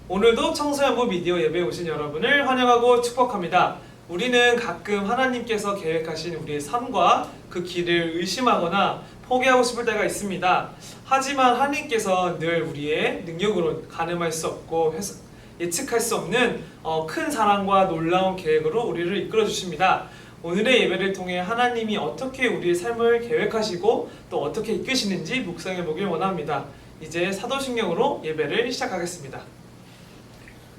오늘도 청소년부 미디어 예배에 오신 여러분을 환영하고 축복합니다. 우리는 가끔 하나님께서 계획하신 우리의 삶과 그 길을 의심하거나 포기하고 싶을 때가 있습니다. 하지만 하나님께서 늘 우리의 능력으로 가늠할 수 없고 예측할 수 없는 큰 사랑과 놀라운 계획으로 우리를 이끌어 주십니다. 오늘의 예배를 통해 하나님이 어떻게 우리의 삶을 계획하시고 또 어떻게 이끄시는지 묵상해 보길 원합니다. 이제 사도신경으로 예배를 시작하겠습니다.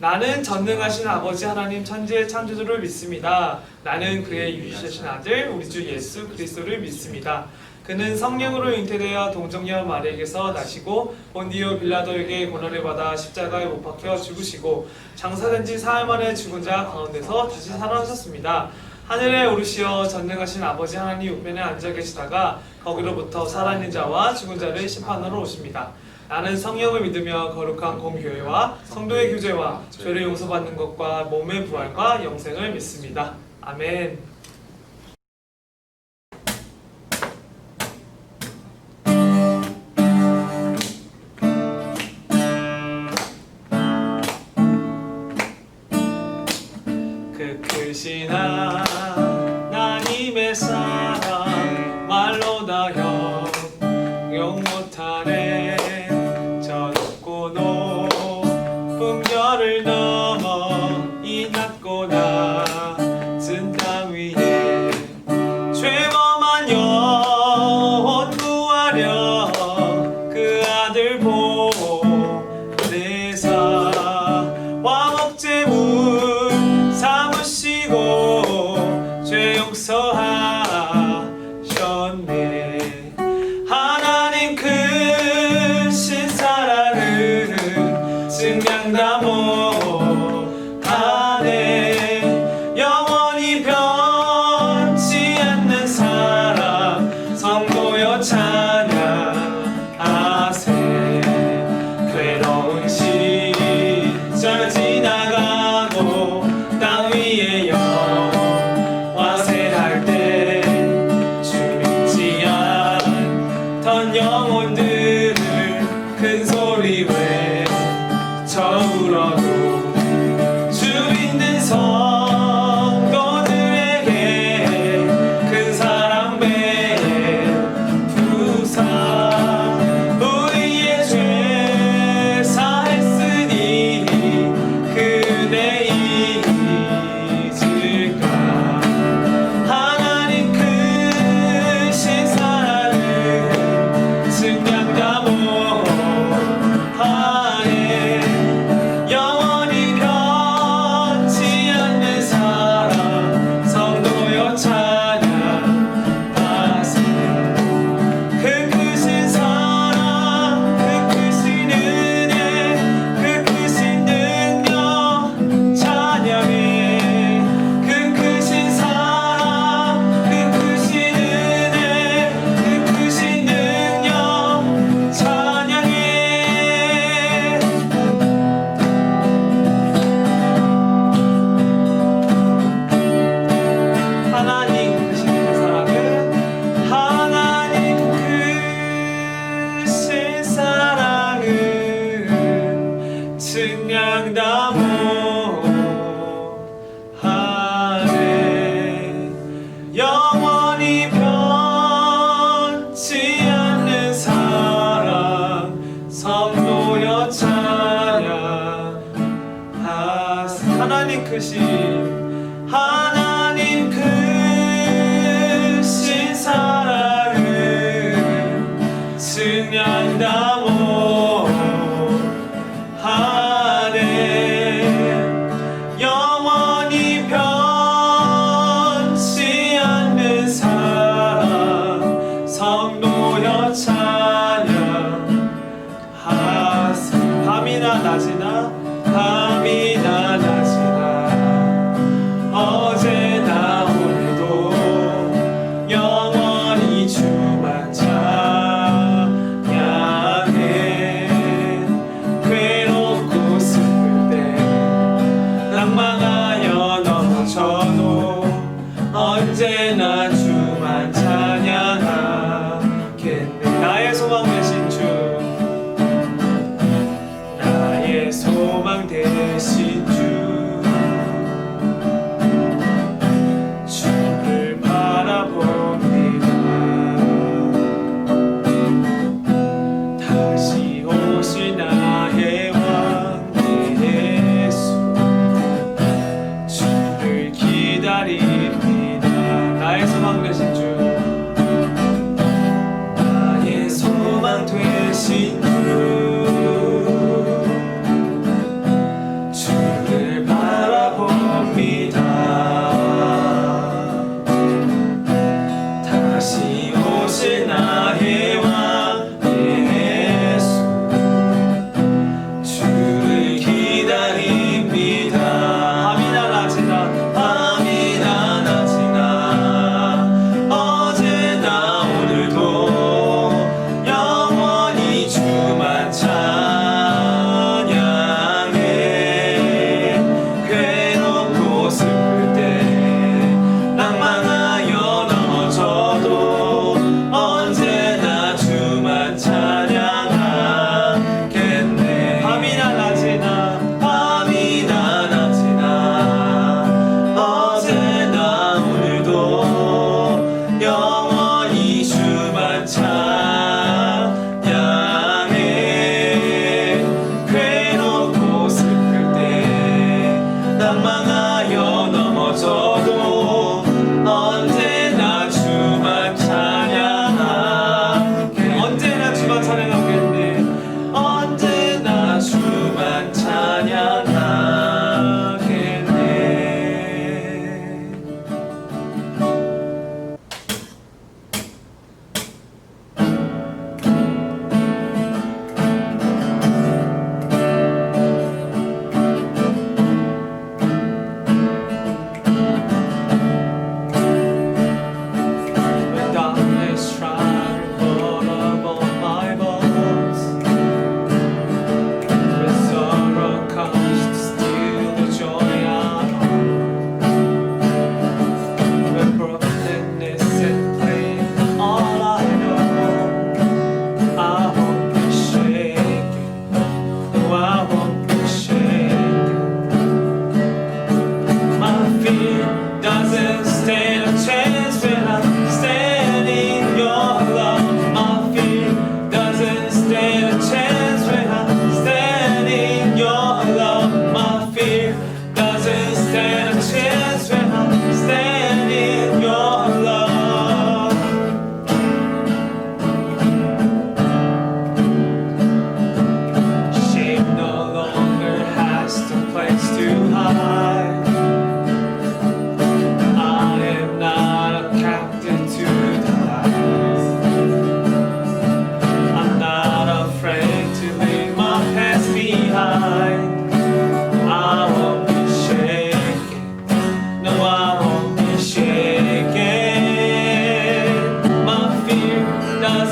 나는 전능하신 아버지 하나님 천지의 창조주를 믿습니다. 나는 그의 유일하신 아들 우리 주 예수 그리스도를 믿습니다. 그는 성령으로 잉태되어 동정녀 마리아에게서 나시고 본디오 빌라도에게 고난을 받아 십자가에 못 박혀 죽으시고 장사된 지 사흘 만에 죽은 자 가운데서 다시 살아나셨습니다. 하늘에 오르시어 전능하신 아버지 하나님 우편에 앉아 계시다가 거기로부터 살아있는 자와 죽은 자를 심판하러 오십니다. 나는 성령을 믿으며 거룩한 공교회와 성도의 교제와 죄를 용서받는 것과 몸의 부활과 영생을 믿습니다. 아멘. 그 크신 하나님의 사랑 말로 다 형용 못하네. 저 높고 높은 별을 넘어 이 낮고 낮은 땅 위에 죄범한 영혼 구하려 그 아들 보내사 화목제물 삼으시고 죄 용서하셨네. 하나님 크신 사랑은 증량 다 못하네. 영원히 변치 않는 사랑 성도여 찬양하세. 괴로운 시절 지나가고 땅 위에 영화 새할 때 주 믿지 않던 영혼들을 큰 소리 외쳐 울어도 주 믿는 성도들에게 큰 사랑 베푸사 우리의 죄 사했으니 그대 잊을까. 하나님 크신 사랑은 증량 다 못하네. 영원히 변치 않는 사랑 성도여 찬양하세. 그 크신 사랑 그 크신 은혜 그 크신 능력 찬양해. 그 크신 사랑 그 크신 은혜 그 크신 능력 찬양해. 하나님 크신 사랑은 하나님 크신 사랑은 증량 다 못하네. 영원히 변치 않는 사랑 성도여 찬양하세. 하나님 크신 사랑은 증량 다 못하네. 영원히 변치 않는 사랑 성도여 찬양하세. 밤이나 낮이나 밤이나 낮이나 어제나 오늘도 영원히 주만 찬양해. 괴롭고 슬플 때 낭망하여 넘어져도 언제나 주만 찬양하겠네. 나의 소망 되신 주, 나의 소망 되신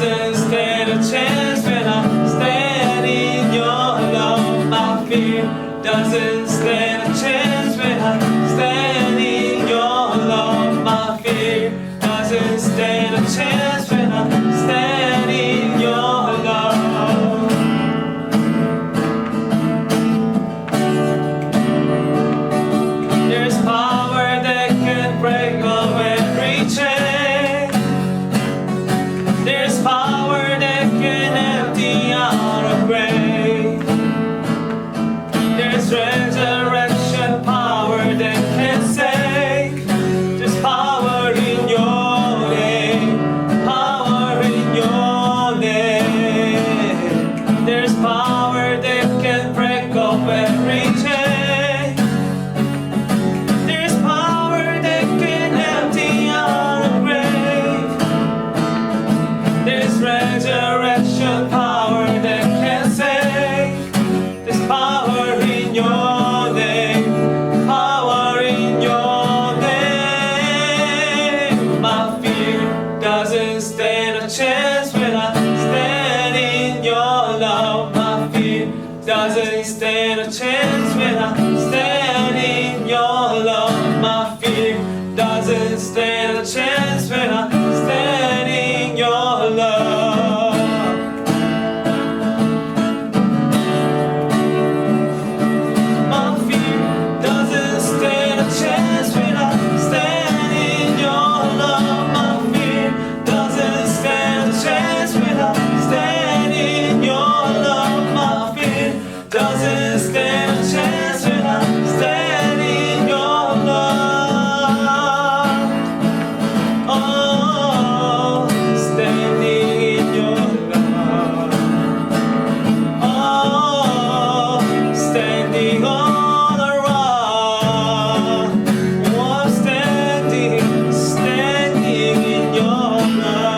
doesn't stand a chance when I stand in your love. My fear doesn't stand a chance when I stand in your love. My fear doesn't stand a chance when I stand in your love. There's power that can break up every chain. There's power that can empty out a grave. There's resurrection power that can save. There's power in your name. Power in your name. There's power that can break up every chain. There's power that can empty out a grave. There's resurrection power that can save. There's power in your name. Power in your name. My fear doesn't stand a chance when I stand in your love. My fear doesn't stand a chance when I stand in your love. My fear doesn't stand a chance when I stand in your love. My fear doesn't stand a chance when I stand in your love. My fear doesn't stand a chance when I stand in your love. My fear doesn't stand a chance when I stand in your love. Oh, standing in your love. Oh, standing on a rock. Oh, I'm standing in your love.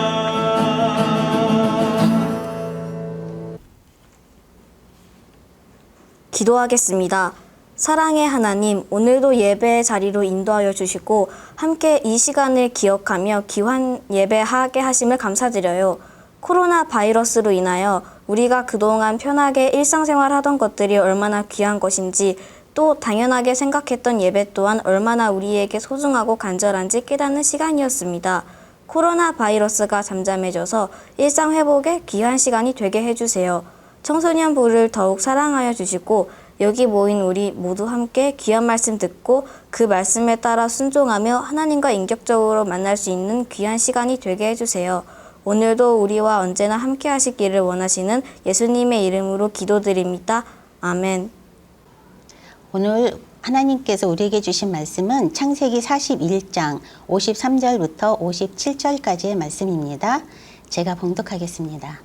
기도하겠습니다. 사랑의 하나님, 오늘도 예배의 자리로 인도하여 주시고 함께 이 시간을 기억하며 귀한 예배하게 하심을 감사드려요. 코로나 바이러스로 인하여 우리가 그동안 편하게 일상생활 하던 것들이 얼마나 귀한 것인지, 또 당연하게 생각했던 예배 또한 얼마나 우리에게 소중하고 간절한지 깨닫는 시간이었습니다. 코로나 바이러스가 잠잠해져서 일상 회복에 귀한 시간이 되게 해주세요. 청소년부를 더욱 사랑하여 주시고 여기 모인 우리 모두 함께 귀한 말씀 듣고 그 말씀에 따라 순종하며 하나님과 인격적으로 만날 수 있는 귀한 시간이 되게 해주세요. 오늘도 우리와 언제나 함께 하시기를 원하시는 예수님의 이름으로 기도드립니다. 아멘. 오늘 하나님께서 우리에게 주신 말씀은 창세기 41장 53절부터 57절까지의 말씀입니다. 제가 봉독하겠습니다.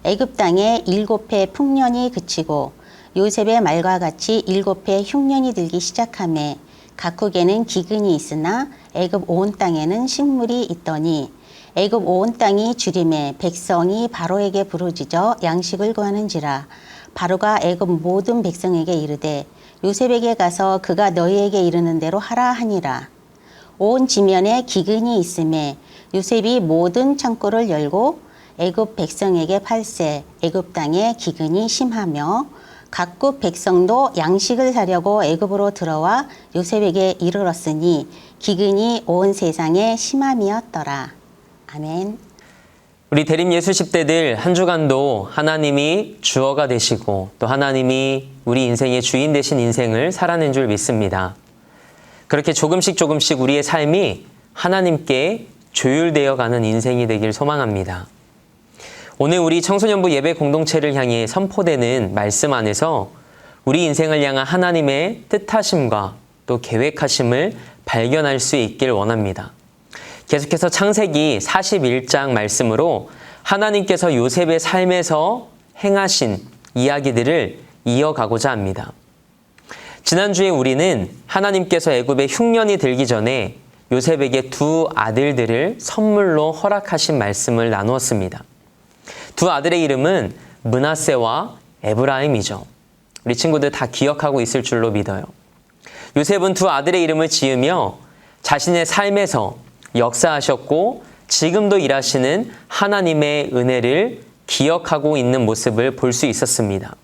애굽 땅에 7해 풍년이 그치고 요셉의 말과 같이 7해 흉년이 들기 시작하매 각국에는 기근이 있으나 애굽 온 땅에는 식물이 있더니 애굽 온 땅이 주림에 백성이 바로에게 부르짖어 양식을 구하는지라. 바로가 애굽 모든 백성에게 이르되 요셉에게 가서 그가 너희에게 이르는 대로 하라 하니라. 온 지면에 기근이 있음에 요셉이 모든 창고를 열고 애굽 백성에게 팔세 애굽 땅에 기근이 심하며 각국 백성도 양식을 사려고 애굽으로 들어와 요셉에게 이르렀으니 기근이 온 세상에 심함이었더라. 아멘. 우리 대림 예수 10대들 한 주간도 하나님이 주어가 되시고 또 하나님이 우리 인생의 주인 되신 인생을 살아낸 줄 믿습니다. 그렇게 조금씩 우리의 삶이 하나님께 조율되어 가는 인생이 되길 소망합니다. 오늘 우리 청소년부 예배 공동체를 향해 선포되는 말씀 안에서 우리 인생을 향한 하나님의 뜻하심과 또 계획하심을 발견할 수 있길 원합니다. 계속해서 창세기 41장 말씀으로 하나님께서 요셉의 삶에서 행하신 이야기들을 이어가고자 합니다. 지난주에 우리는 하나님께서 애굽에 흉년이 들기 전에 요셉에게 두 아들들을 선물로 허락하신 말씀을 나누었습니다. 두 아들의 이름은 므낫세와 에브라임이죠. 우리 친구들 다 기억하고 있을 줄로 믿어요. 요셉은 두 아들의 이름을 지으며 자신의 삶에서 역사하셨고 지금도 일하시는 하나님의 은혜를 기억하고 있는 모습을 볼 수 있었습니다.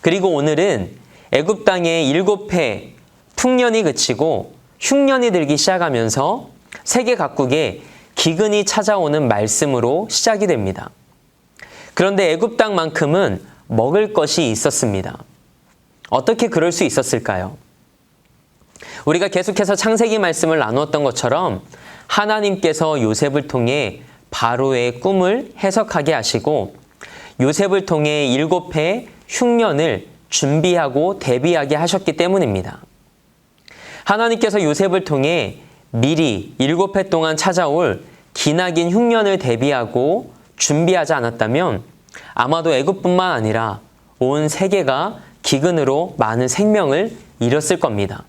그리고 오늘은 애굽 땅의 7해 풍년이 그치고 흉년이 들기 시작하면서 세계 각국에 기근이 찾아오는 말씀으로 시작이 됩니다. 그런데 애굽 땅만큼은 먹을 것이 있었습니다. 어떻게 그럴 수 있었을까요? 우리가 계속해서 창세기 말씀을 나누었던 것처럼 하나님께서 요셉을 통해 바로의 꿈을 해석하게 하시고 요셉을 통해 7해 흉년을 준비하고 대비하게 하셨기 때문입니다. 하나님께서 요셉을 통해 미리 7해 동안 찾아올 기나긴 흉년을 대비하고 준비하지 않았다면 아마도 애굽뿐만 아니라 온 세계가 기근으로 많은 생명을 잃었을 겁니다.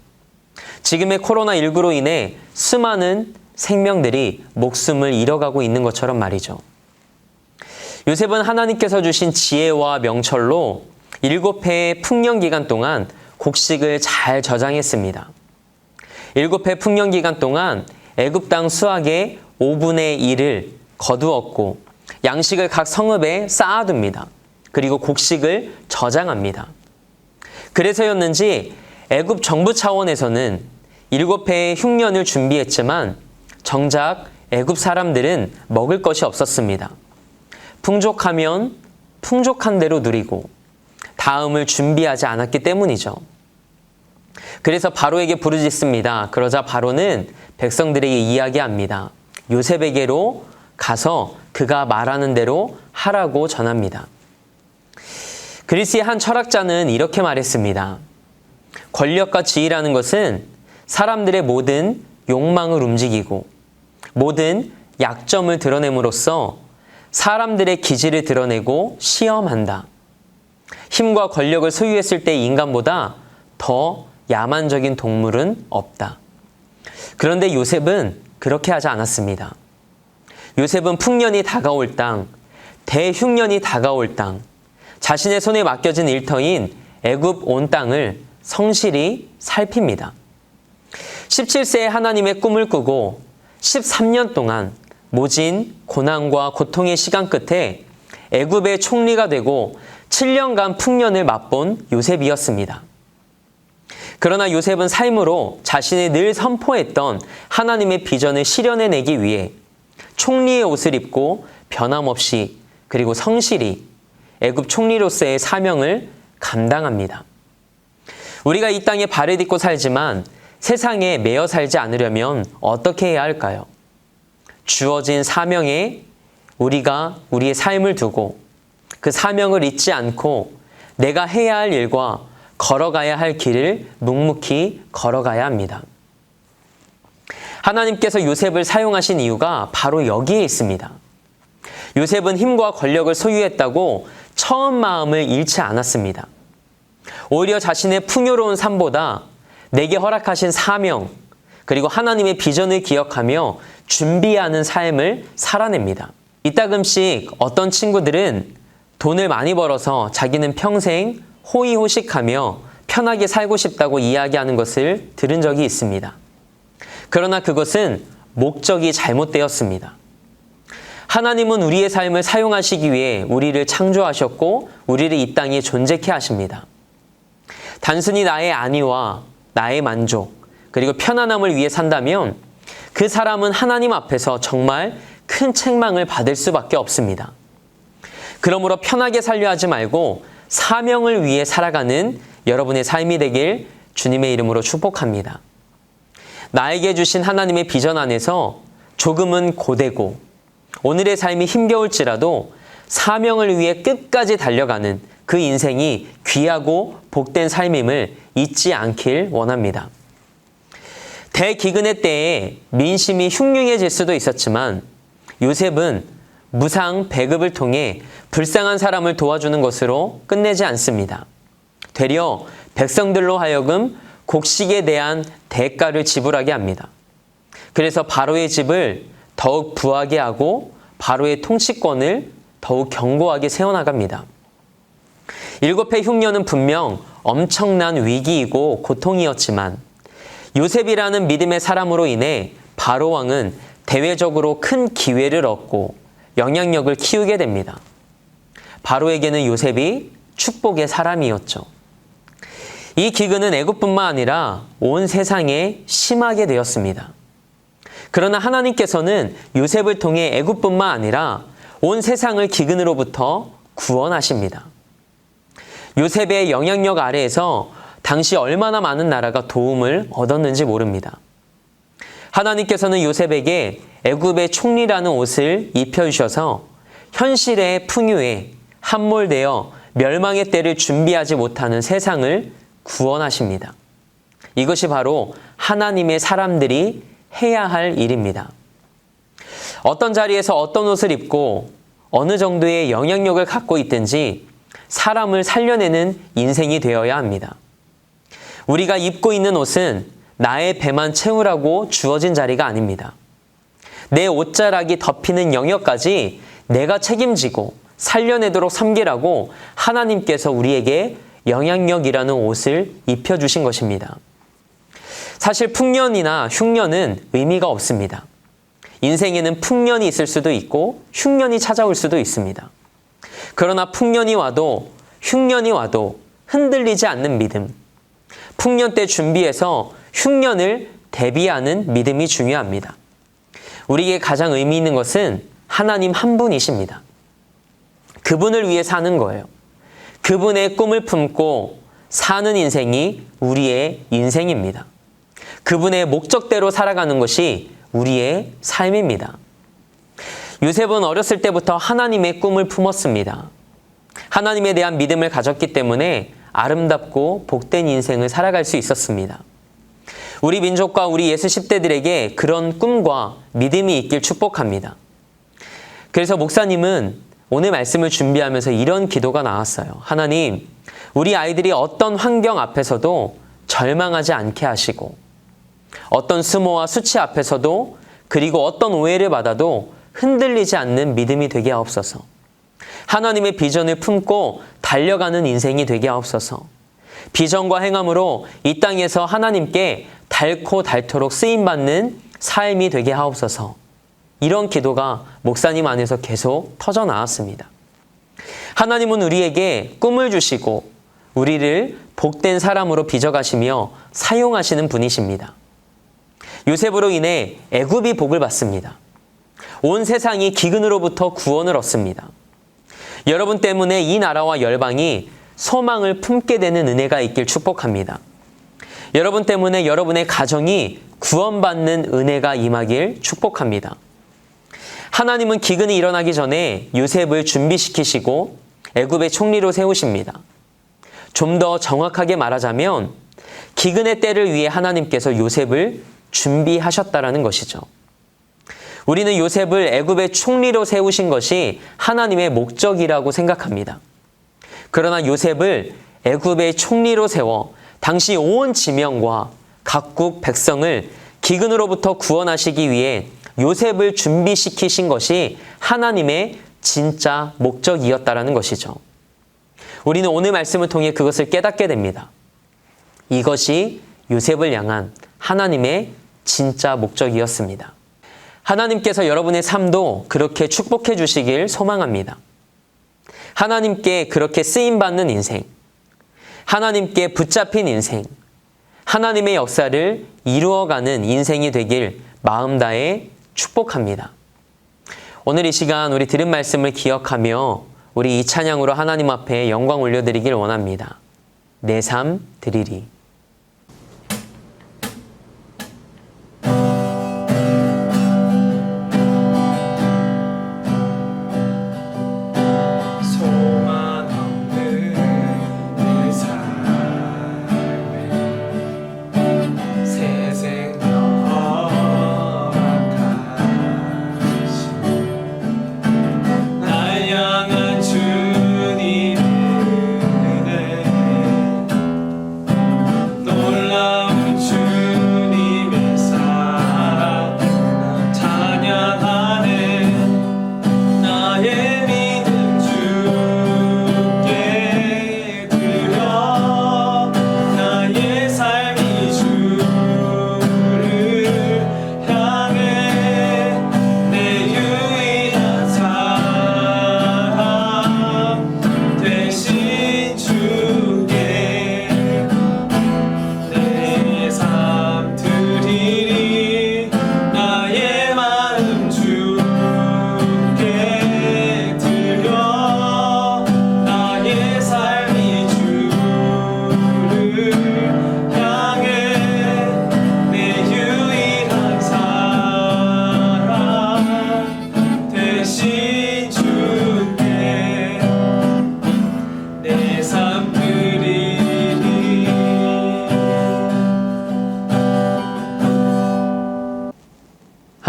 지금의 코로나19로 인해 수많은 생명들이 목숨을 잃어가고 있는 것처럼 말이죠. 요셉은 하나님께서 주신 지혜와 명철로 7해의 풍년 기간 동안 곡식을 잘 저장했습니다. 7해 풍년 기간 동안 애굽 땅 수확의 5분의 1을 거두었고 양식을 각 성읍에 쌓아둡니다. 그리고 곡식을 저장합니다. 그래서였는지 애굽 정부 차원에서는 7해의 흉년을 준비했지만 정작 애굽 사람들은 먹을 것이 없었습니다. 풍족하면 풍족한 대로 누리고 다음을 준비하지 않았기 때문이죠. 그래서 바로에게 부르짖습니다. 그러자 바로는 백성들에게 이야기합니다. 요셉에게로 가서 그가 말하는 대로 하라고 전합니다. 그리스의 한 철학자는 이렇게 말했습니다. 권력과 지위라는 것은 사람들의 모든 욕망을 움직이고 모든 약점을 드러냄으로써 사람들의 기질을 드러내고 시험한다. 힘과 권력을 소유했을 때 인간보다 더 야만적인 동물은 없다. 그런데 요셉은 그렇게 하지 않았습니다. 요셉은 풍년이 다가올 땅, 대흉년이 다가올 땅, 자신의 손에 맡겨진 일터인 애굽 온 땅을 성실히 살핍니다. 17세에 하나님의 꿈을 꾸고 13년 동안 모진 고난과 고통의 시간 끝에 애굽의 총리가 되고 7년간 풍년을 맛본 요셉이었습니다. 그러나 요셉은 삶으로 자신이 늘 선포했던 하나님의 비전을 실현해내기 위해 총리의 옷을 입고 변함없이 그리고 성실히 애굽 총리로서의 사명을 감당합니다. 우리가 이 땅에 발을 딛고 살지만 세상에 매여 살지 않으려면 어떻게 해야 할까요? 주어진 사명에 우리가 우리의 삶을 두고 그 사명을 잊지 않고 내가 해야 할 일과 걸어가야 할 길을 묵묵히 걸어가야 합니다. 하나님께서 요셉을 사용하신 이유가 바로 여기에 있습니다. 요셉은 힘과 권력을 소유했다고 처음 마음을 잃지 않았습니다. 오히려 자신의 풍요로운 삶보다 내게 허락하신 사명, 그리고 하나님의 비전을 기억하며 준비하는 삶을 살아냅니다. 이따금씩 어떤 친구들은 돈을 많이 벌어서 자기는 평생 호의호식하며 편하게 살고 싶다고 이야기하는 것을 들은 적이 있습니다. 그러나 그것은 목적이 잘못되었습니다. 하나님은 우리의 삶을 사용하시기 위해 우리를 창조하셨고 우리를 이 땅에 존재케 하십니다. 단순히 나의 안위와 나의 만족, 그리고 편안함을 위해 산다면 그 사람은 하나님 앞에서 정말 큰 책망을 받을 수밖에 없습니다. 그러므로 편하게 살려 하지 말고 사명을 위해 살아가는 여러분의 삶이 되길 주님의 이름으로 축복합니다. 나에게 주신 하나님의 비전 안에서 조금은 고되고 오늘의 삶이 힘겨울지라도 사명을 위해 끝까지 달려가는 그 인생이 귀하고 복된 삶임을 잊지 않길 원합니다. 대기근의 때에 민심이 흉흉해질 수도 있었지만 요셉은 무상 배급을 통해 불쌍한 사람을 도와주는 것으로 끝내지 않습니다. 되려 백성들로 하여금 곡식에 대한 대가를 지불하게 합니다. 그래서 바로의 집을 더욱 부하게 하고 바로의 통치권을 더욱 견고하게 세워나갑니다. 7해 흉년은 분명 엄청난 위기이고 고통이었지만 요셉이라는 믿음의 사람으로 인해 바로 왕은 대외적으로 큰 기회를 얻고 영향력을 키우게 됩니다. 바로에게는 요셉이 축복의 사람이었죠. 이 기근은 애굽뿐만 아니라 온 세상에 심하게 되었습니다. 그러나 하나님께서는 요셉을 통해 애굽뿐만 아니라 온 세상을 기근으로부터 구원하십니다. 요셉의 영향력 아래에서 당시 얼마나 많은 나라가 도움을 얻었는지 모릅니다. 하나님께서는 요셉에게 애굽의 총리라는 옷을 입혀주셔서 현실의 풍요에 함몰되어 멸망의 때를 준비하지 못하는 세상을 구원하십니다. 이것이 바로 하나님의 사람들이 해야 할 일입니다. 어떤 자리에서 어떤 옷을 입고 어느 정도의 영향력을 갖고 있든지 사람을 살려내는 인생이 되어야 합니다. 우리가 입고 있는 옷은 나의 배만 채우라고 주어진 자리가 아닙니다. 내 옷자락이 덮이는 영역까지 내가 책임지고 살려내도록 섬기라고 하나님께서 우리에게 영향력이라는 옷을 입혀주신 것입니다. 사실 풍년이나 흉년은 의미가 없습니다. 인생에는 풍년이 있을 수도 있고 흉년이 찾아올 수도 있습니다. 그러나 풍년이 와도 흉년이 와도 흔들리지 않는 믿음, 풍년 때 준비해서 흉년을 대비하는 믿음이 중요합니다. 우리에게 가장 의미 있는 것은 하나님 한 분이십니다. 그분을 위해 사는 거예요. 그분의 꿈을 품고 사는 인생이 우리의 인생입니다. 그분의 목적대로 살아가는 것이 우리의 삶입니다. 요셉은 어렸을 때부터 하나님의 꿈을 품었습니다. 하나님에 대한 믿음을 가졌기 때문에 아름답고 복된 인생을 살아갈 수 있었습니다. 우리 민족과 우리 예수 10대들에게 그런 꿈과 믿음이 있길 축복합니다. 그래서 목사님은 오늘 말씀을 준비하면서 이런 기도가 나왔어요. 하나님, 우리 아이들이 어떤 환경 앞에서도 절망하지 않게 하시고 어떤 수모와 수치 앞에서도 그리고 어떤 오해를 받아도 흔들리지 않는 믿음이 되게 하옵소서. 하나님의 비전을 품고 달려가는 인생이 되게 하옵소서. 비전과 행함으로 이 땅에서 하나님께 닳고 닳도록 쓰임받는 삶이 되게 하옵소서. 이런 기도가 목사님 안에서 계속 터져 나왔습니다. 하나님은 우리에게 꿈을 주시고 우리를 복된 사람으로 빚어가시며 사용하시는 분이십니다. 요셉으로 인해 애굽이 복을 받습니다. 온 세상이 기근으로부터 구원을 얻습니다. 여러분 때문에 이 나라와 열방이 소망을 품게 되는 은혜가 있길 축복합니다. 여러분 때문에 여러분의 가정이 구원받는 은혜가 임하길 축복합니다. 하나님은 기근이 일어나기 전에 요셉을 준비시키시고 애굽의 총리로 세우십니다. 좀 더 정확하게 말하자면 기근의 때를 위해 하나님께서 요셉을 준비하셨다라는 것이죠. 우리는 요셉을 애굽의 총리로 세우신 것이 하나님의 목적이라고 생각합니다. 그러나 요셉을 애굽의 총리로 세워 당시 온 지명과 각국 백성을 기근으로부터 구원하시기 위해 요셉을 준비시키신 것이 하나님의 진짜 목적이었다라는 것이죠. 우리는 오늘 말씀을 통해 그것을 깨닫게 됩니다. 이것이 요셉을 향한 하나님의 진짜 목적이었습니다. 하나님께서 여러분의 삶도 그렇게 축복해 주시길 소망합니다. 하나님께 그렇게 쓰임받는 인생, 하나님께 붙잡힌 인생, 하나님의 역사를 이루어가는 인생이 되길 마음 다해 축복합니다. 오늘 이 시간 우리 들은 말씀을 기억하며 우리 이 찬양으로 하나님 앞에 영광 올려드리길 원합니다. 내 삶 드리리. 주님의 은혜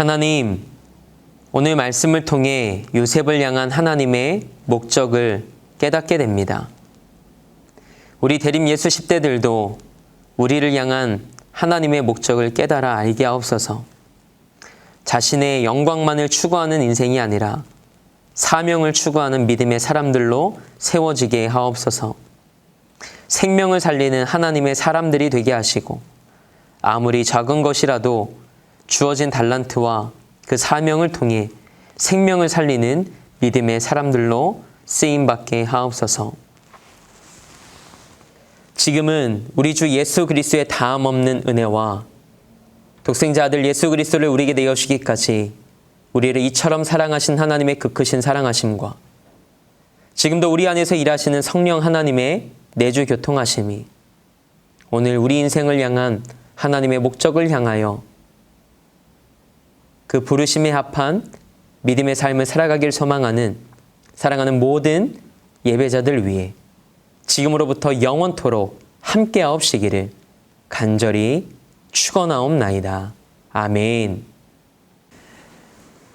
하나님, 오늘 말씀을 통해 요셉을 향한 하나님의 목적을 깨닫게 됩니다. 우리 대림 예수 10대들도 우리를 향한 하나님의 목적을 깨달아 알게 하옵소서. 자신의 영광만을 추구하는 인생이 아니라 사명을 추구하는 믿음의 사람들로 세워지게 하옵소서. 생명을 살리는 하나님의 사람들이 되게 하시고 아무리 작은 것이라도 주어진 달란트와 그 사명을 통해 생명을 살리는 믿음의 사람들로 쓰임받게 하옵소서. 지금은 우리 주 예수 그리스도의 다함 없는 은혜와 독생자 아들 예수 그리스도를 우리에게 내어주기까지 우리를 이처럼 사랑하신 하나님의 그 크신 사랑하심과 지금도 우리 안에서 일하시는 성령 하나님의 내주 교통하심이 오늘 우리 인생을 향한 하나님의 목적을 향하여 그 부르심에 합한 믿음의 삶을 살아가길 소망하는 사랑하는 모든 예배자들 위해 지금으로부터 영원토록 함께하옵시기를 간절히 축원하옵나이다. 아멘.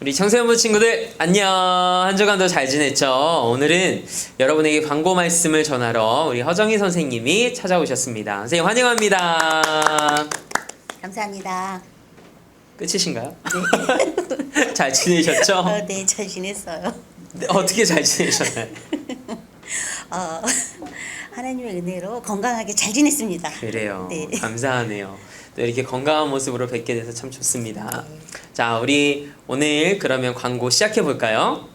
우리 청소년부 친구들 안녕. 한 주간도 잘 지냈죠? 오늘은 여러분에게 광고 말씀을 전하러 우리 허정희 선생님이 찾아오셨습니다. 선생님 환영합니다. 감사합니다. 끝이신가요? 네. 잘 지내셨죠? 네, 잘 지냈어요. 네, 어떻게 잘 지내셨나요? 하나님의 은혜로 건강하게 잘 지냈습니다. 그래요. 네. 감사하네요. 또 이렇게 건강한 모습으로 뵙게 돼서 참 좋습니다. 자, 우리 오늘 그러면 광고 시작해 볼까요?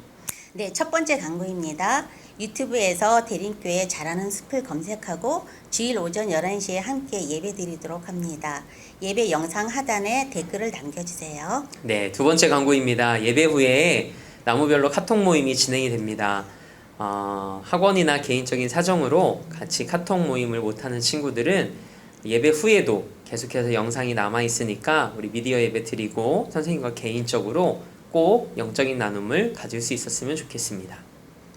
네, 첫 번째 광고입니다. 유튜브에서 대림교회 잘하는 숲을 검색하고 주일 오전 11시에 함께 예배 드리도록 합니다. 예배 영상 하단에 댓글을 남겨주세요. 네, 두 번째 광고입니다. 예배 후에 나무별로 카톡 모임이 진행이 됩니다. 학원이나 개인적인 사정으로 같이 카톡 모임을 못하는 친구들은 예배 후에도 계속해서 영상이 남아있으니까 우리 미디어 예배 드리고 선생님과 개인적으로 꼭 영적인 나눔을 가질 수 있었으면 좋겠습니다.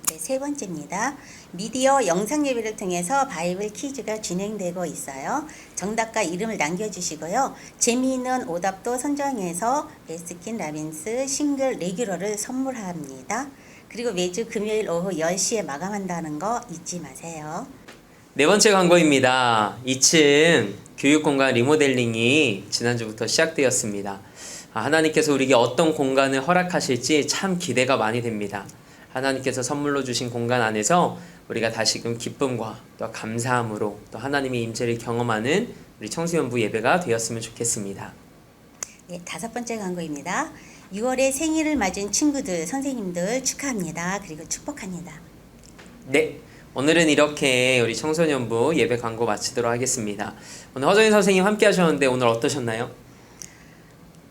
네, 세 번째입니다. 미디어 영상 예배를 통해서 바이블 퀴즈가 진행되고 있어요. 정답과 이름을 남겨주시고요. 재미있는 오답도 선정해서 베스킨 라빈스 싱글 레귤러를 선물합니다. 그리고 매주 금요일 오후 10시에 마감한다는 거 잊지 마세요. 네 번째 광고입니다. 2층 교육공간 리모델링이 지난주부터 시작되었습니다. 하나님께서 우리에게 어떤 공간을 허락하실지 참 기대가 많이 됩니다. 하나님께서 선물로 주신 공간 안에서 우리가 다시금 기쁨과 또 감사함으로 또 하나님의 임재를 경험하는 우리 청소년부 예배가 되었으면 좋겠습니다. 네, 다섯 번째 광고입니다. 6월에 생일을 맞은 친구들, 선생님들 축하합니다. 그리고 축복합니다. 네, 오늘은 이렇게 우리 청소년부 예배 광고 마치도록 하겠습니다. 오늘 허정희 선생님 함께 하셨는데 오늘 어떠셨나요?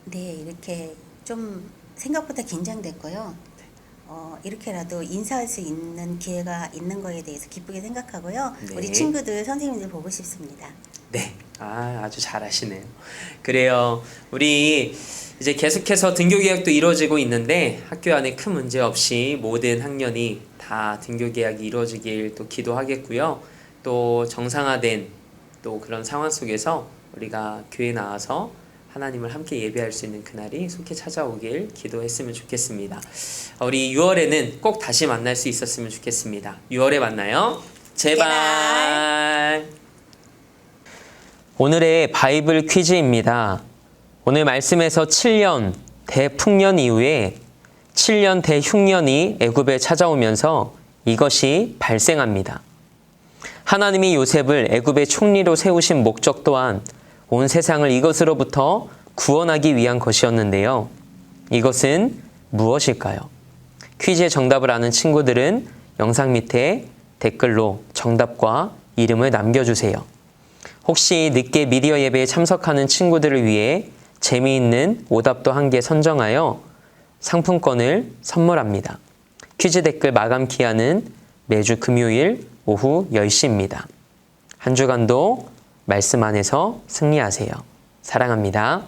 네, 이렇게 좀 생각보다 긴장됐고요. 이렇게라도 인사할 수 있는 기회가 있는 거에 대해서 기쁘게 생각하고요. 네. 우리 친구들, 선생님들 보고 싶습니다. 네, 아주 잘하시네요. 그래요. 우리 이제 계속해서 등교 계약도 이루어지고 있는데 학교 안에 큰 문제 없이 모든 학년이 다 등교 계약이 이루어지길 또 기도하겠고요. 또 정상화된 또 그런 상황 속에서 우리가 교회 나와서 하나님을 함께 예배할 수 있는 그날이 속히 찾아오길 기도했으면 좋겠습니다. 우리 6월에는 꼭 다시 만날 수 있었으면 좋겠습니다. 6월에 만나요. 제발. 오늘의 바이블 퀴즈입니다. 오늘 말씀에서 7년 대풍년 이후에 7년 대흉년이 애굽에 찾아오면서 이것이 발생합니다. 하나님이 요셉을 애굽의 총리로 세우신 목적 또한 온 세상을 이것으로부터 구원하기 위한 것이었는데요. 이것은 무엇일까요? 퀴즈의 정답을 아는 친구들은 영상 밑에 댓글로 정답과 이름을 남겨주세요. 혹시 늦게 미디어 예배에 참석하는 친구들을 위해 재미있는 오답도 한 개 선정하여 상품권을 선물합니다. 퀴즈 댓글 마감 기한은 매주 금요일 오후 10시입니다. 한 주간도 말씀 안에서 승리하세요. 사랑합니다.